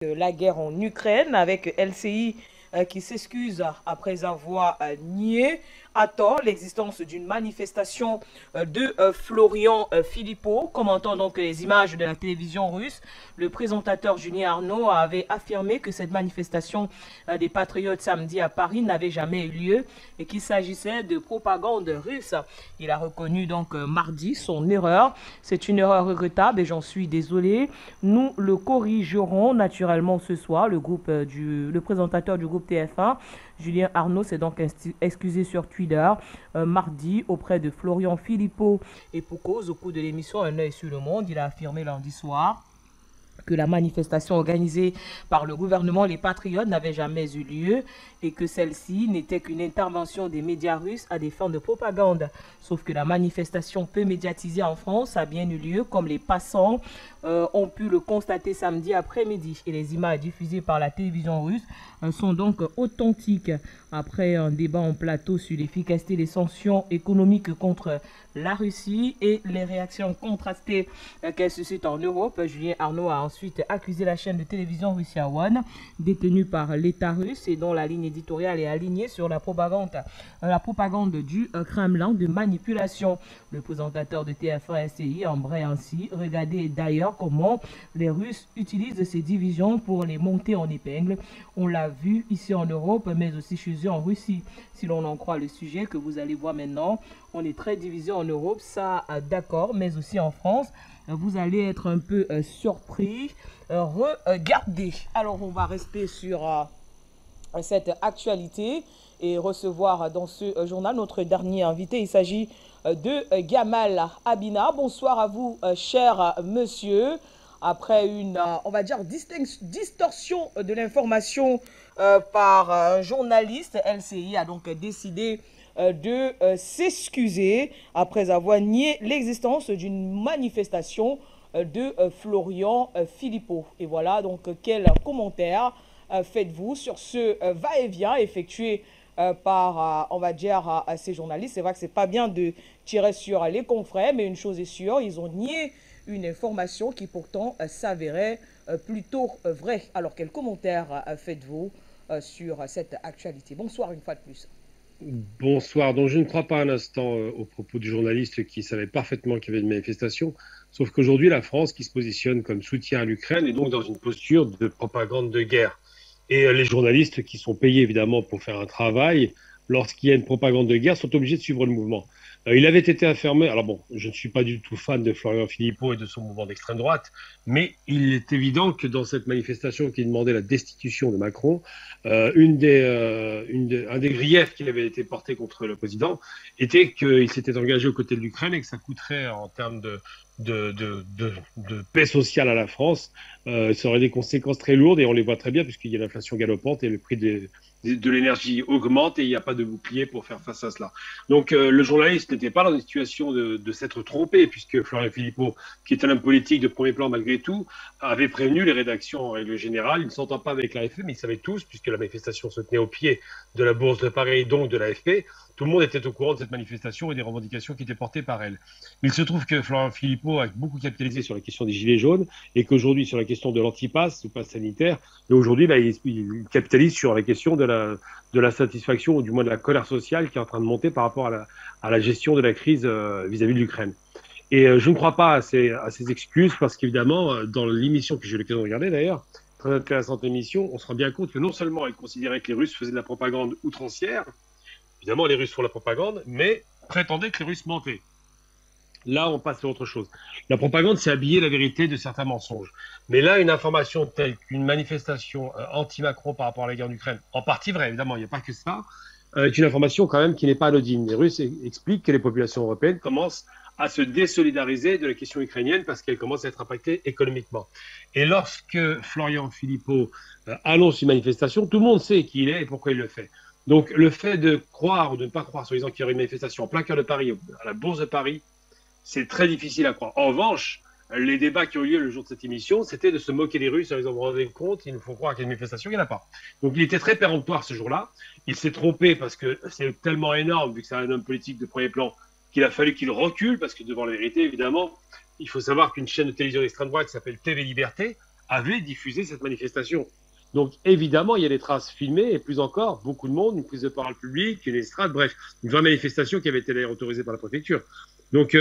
la guerre en Ukraine avec LCI qui s'excuse après avoir nié à tort l'existence d'une manifestation de Florian Philippot. Commentant donc les images de la télévision russe, le présentateur Julien Arnaud avait affirmé que cette manifestation des patriotes samedi à Paris n'avait jamais eu lieu et qu'il s'agissait de propagande russe. Il a reconnu donc mardi son erreur. C'est une erreur regrettable et j'en suis désolé. Nous le corrigerons naturellement ce soir. Le présentateur du groupe TF1, Julien Arnaud, s'est donc excusé sur Twitter mardi auprès de Florian Philippot. Et pour cause, au cours de l'émission Un œil sur le monde, il a affirmé lundi soir que la manifestation organisée par le gouvernement Les Patriotes n'avait jamais eu lieu et que celle-ci n'était qu'une intervention des médias russes à des fins de propagande. Sauf que la manifestation peu médiatisée en France a bien eu lieu, comme les passants ont pu le constater samedi après-midi. Et les images diffusées par la télévision russe sont donc authentiques. Après un débat en plateau sur l'efficacité des sanctions économiques contre la Russie et les réactions contrastées qu'elle suscite en Europe, Julien Arnaud a ensuite accusé la chaîne de télévision Russia One, détenue par l'État russe et dont la ligne éditoriale est alignée sur la propagande du Kremlin de manipulation. Le présentateur de TF1 SCI embraye ainsi: regardez d'ailleurs comment les Russes utilisent ces divisions pour les monter en épingle. On l'a vu ici en Europe, mais aussi chez eux en Russie. Si l'on en croit le sujet que vous allez voir maintenant, on est très divisé en Europe, ça d'accord, mais aussi en France. Vous allez être un peu surpris. Regardez. Alors, on va rester sur cette actualité et recevoir dans ce journal notre dernier invité. Il s'agit de Gamal Abina. Bonsoir à vous, cher monsieur. Après une, on va dire, distorsion de l'information par un journaliste, LCI a donc décidé de s'excuser après avoir nié l'existence d'une manifestation de Florian Philippot. Et voilà donc quel commentaire faites-vous sur ce va-et-vient effectué par, on va dire, ces journalistes. C'est vrai que c'est pas bien de tirer sur les confrères, mais une chose est sûre, ils ont nié une information qui pourtant s'avérait plutôt vraie. Alors quel commentaire faites-vous sur cette actualité? Bonsoir une fois de plus. Bonsoir. Donc, je ne crois pas un instant aux propos du journaliste qui savait parfaitement qu'il y avait une manifestation, sauf qu'aujourd'hui, la France, qui se positionne comme soutien à l'Ukraine, est donc dans une posture de propagande de guerre. Et les journalistes qui sont payés évidemment pour faire un travail, lorsqu'il y a une propagande de guerre, sont obligés de suivre le mouvement. Il avait été affirmé, alors bon, je ne suis pas du tout fan de Florian Philippot et de son mouvement d'extrême droite, mais il est évident que dans cette manifestation qui demandait la destitution de Macron, un des griefs qui avait été porté contre le président était qu'il s'était engagé aux côtés de l'Ukraine et que ça coûterait en termes de paix sociale à la France, ça aurait des conséquences très lourdes et on les voit très bien puisqu'il y a l'inflation galopante et le prix de l'énergie augmente et il n'y a pas de bouclier pour faire face à cela. Donc le journaliste n'était pas dans une situation de s'être trompé puisque Florian Philippot, qui est un homme politique de premier plan malgré tout, avait prévenu les rédactions en règle générale. Il ne s'entend pas avec l'AFP, mais ils savaient tous, puisque la manifestation se tenait au pied de la Bourse de Paris et donc de l'AFP, tout le monde était au courant de cette manifestation et des revendications qui étaient portées par elle. Mais il se trouve que Florian Philippot a beaucoup capitalisé sur la question des gilets jaunes et qu'aujourd'hui, sur la question de l'antipass, ou pass sanitaire, et aujourd'hui, là, il capitalise sur la question de la satisfaction, ou du moins de la colère sociale qui est en train de monter par rapport à la gestion de la crise vis-à-vis de l'Ukraine. Et je ne crois pas à ces excuses parce qu'évidemment, dans l'émission que j'ai eu l'occasion de regarder d'ailleurs, très intéressante émission, on se rend bien compte que non seulement elle considérait que les Russes faisaient de la propagande outrancière, évidemment les Russes font la propagande, mais prétendaient que les Russes mentaient. Là, on passe à autre chose. La propagande, c'est habiller la vérité de certains mensonges. Mais là, une information telle qu'une manifestation anti-Macron par rapport à la guerre en Ukraine, en partie vraie, évidemment, il n'y a pas que ça, est une information quand même qui n'est pas anodine. Les Russes expliquent que les populations européennes commencent à se désolidariser de la question ukrainienne parce qu'elle commence à être impactée économiquement. Et lorsque Florian Philippot annonce une manifestation, tout le monde sait qui il est et pourquoi il le fait. Donc le fait de croire ou de ne pas croire, soi-disant qu'il y aurait une manifestation en plein cœur de Paris, à la Bourse de Paris, c'est très difficile à croire. En revanche, les débats qui ont eu lieu le jour de cette émission, c'était de se moquer des Russes en disant, vous vous rendez compte, il nous faut croire qu'il y a une manifestation, il n'y en a pas. Donc il était très péremptoire ce jour-là. Il s'est trompé parce que c'est tellement énorme, vu que c'est un homme politique de premier plan, qu'il a fallu qu'il recule, parce que devant la vérité, évidemment, il faut savoir qu'une chaîne de télévision d'extrême droite qui s'appelle TV Liberté avait diffusé cette manifestation. Donc évidemment, il y a des traces filmées et plus encore, beaucoup de monde, une prise de parole publique, une estrade, bref, une vraie manifestation qui avait été d'ailleurs autorisée par la préfecture. Donc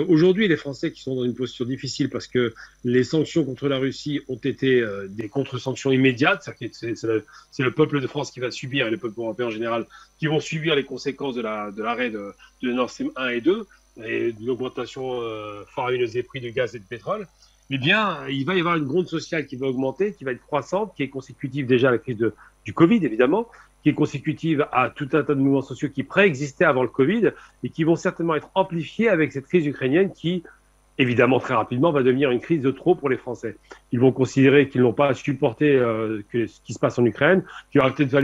aujourd'hui, les Français qui sont dans une posture difficile parce que les sanctions contre la Russie ont été des contre-sanctions immédiates, c'est le peuple de France qui va subir, et le peuple européen en général, qui vont subir les conséquences de l'arrêt de Nord Stream 1 et 2 et de l'augmentation faramineuse des prix du gaz et du pétrole. Eh bien, il va y avoir une gronde sociale qui va augmenter, qui va être croissante, qui est consécutive déjà à la crise du Covid, évidemment, qui est consécutive à tout un tas de mouvements sociaux qui préexistaient avant le Covid et qui vont certainement être amplifiés avec cette crise ukrainienne qui, évidemment, très rapidement, va devenir une crise de trop pour les Français. Ils vont considérer qu'ils n'ont pas supporté ce qui se passe en Ukraine, qu'il aurait peut-être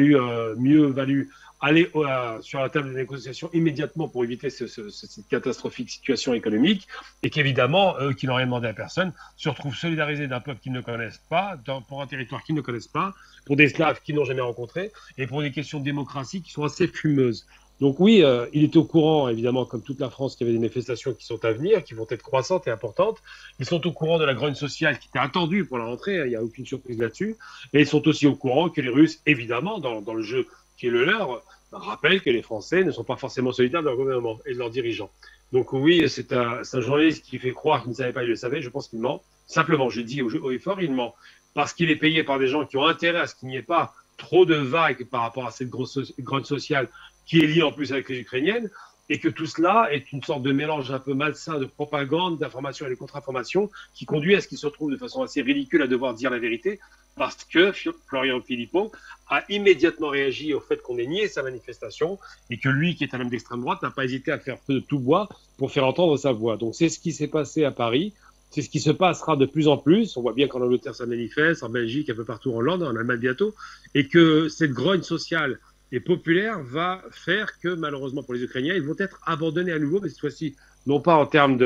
mieux valu aller sur la table de négociation immédiatement pour éviter cette catastrophique situation économique et qu'évidemment, eux qui n'ont rien demandé à personne, se retrouvent solidarisés d'un peuple qu'ils ne connaissent pas, pour un territoire qu'ils ne connaissent pas, pour des Slaves qu'ils n'ont jamais rencontrés et pour des questions de démocratie qui sont assez fumeuses. Donc oui, il est au courant, évidemment, comme toute la France, qu'il y avait des manifestations qui sont à venir, qui vont être croissantes et importantes. Ils sont au courant de la grogne sociale qui était attendue pour la rentrée, il n'y a aucune surprise là-dessus. Et ils sont aussi au courant que les Russes, évidemment, dans le jeu qui est le leur, rappellent que les Français ne sont pas forcément solidaires de leur gouvernement et de leurs dirigeants. Donc oui, c'est un journaliste qui fait croire qu'il ne savait pas, il le savait, je pense qu'il ment. Simplement, je dis haut et fort, il ment. Parce qu'il est payé par des gens qui ont intérêt à ce qu'il n'y ait pas trop de vagues par rapport à cette grogne sociale qui est liée en plus avec les Ukrainiennes, et que tout cela est une sorte de mélange un peu malsain de propagande, d'information et de contre-information qui conduit à ce qu'il se retrouve de façon assez ridicule à devoir dire la vérité, parce que Florian Philippot a immédiatement réagi au fait qu'on ait nié sa manifestation et que lui, qui est un homme d'extrême droite, n'a pas hésité à faire feu de tout bois pour faire entendre sa voix. Donc c'est ce qui s'est passé à Paris, c'est ce qui se passera de plus en plus. On voit bien qu'en Angleterre ça manifeste, en Belgique, un peu partout, en Hollande, en Allemagne bientôt, et que cette grogne sociale et populaire va faire que malheureusement pour les Ukrainiens, ils vont être abandonnés à nouveau, mais cette fois-ci, non pas en termes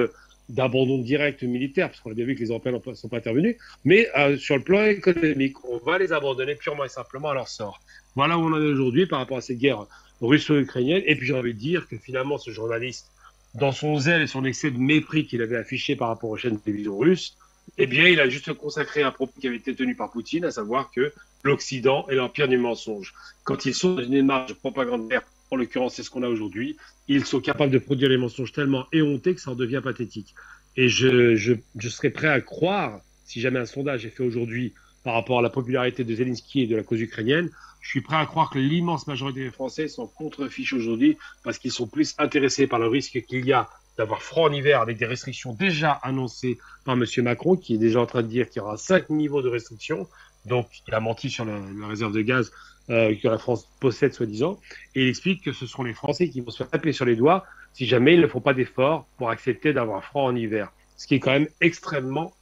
d'abandon direct militaire, parce qu'on a bien vu que les Européens ne sont pas intervenus, mais sur le plan économique, on va les abandonner purement et simplement à leur sort. Voilà où on en est aujourd'hui par rapport à cette guerre russo-ukrainienne. Et puis j'ai envie de dire que finalement, ce journaliste, dans son zèle et son excès de mépris qu'il avait affiché par rapport aux chaînes de télévision russes, eh bien, il a juste consacré un propos qui avait été tenu par Poutine, à savoir que l'Occident est l'empire du mensonge. Quand ils sont dans une démarche de propagande verte, en l'occurrence, c'est ce qu'on a aujourd'hui, ils sont capables de produire des mensonges tellement éhontés que ça en devient pathétique. Et je serais prêt à croire, si jamais un sondage est fait aujourd'hui par rapport à la popularité de Zelensky et de la cause ukrainienne, je suis prêt à croire que l'immense majorité des Français sont contre-fiches aujourd'hui parce qu'ils sont plus intéressés par le risque qu'il y a d'avoir froid en hiver avec des restrictions déjà annoncées par M. Macron, qui est déjà en train de dire qu'il y aura 5 niveaux de restrictions. Donc, il a menti sur la réserve de gaz que la France possède, soi-disant. Et il explique que ce sont les Français qui vont se faire taper sur les doigts si jamais ils ne font pas d'efforts pour accepter d'avoir froid en hiver. Ce qui est quand même extrêmement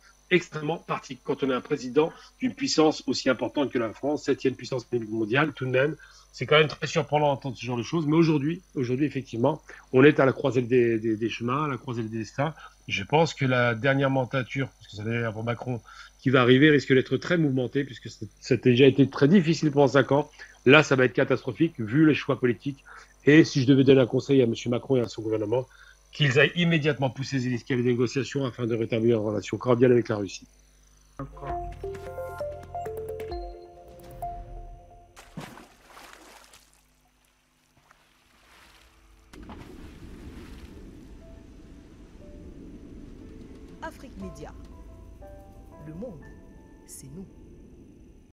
particulier quand on est un président d'une puissance aussi importante que la France, 7e puissance mondiale, tout de même. C'est quand même très surprenant d'entendre ce genre de choses. Mais aujourd'hui, effectivement, on est à la croisée des chemins, à la croisée des destins. Je pense que la dernière mandature, parce que ça d'ailleurs pour Macron, qui va arriver, risque d'être très mouvementée, puisque ça a déjà été très difficile pendant 5 ans. Là, ça va être catastrophique, vu les choix politiques. Et si je devais donner un conseil à M. Macron et à son gouvernement, qu'ils aillent immédiatement pousser les escaliers des négociations afin de rétablir une relation cordiale avec la Russie. Afrique Média. Le monde, c'est nous.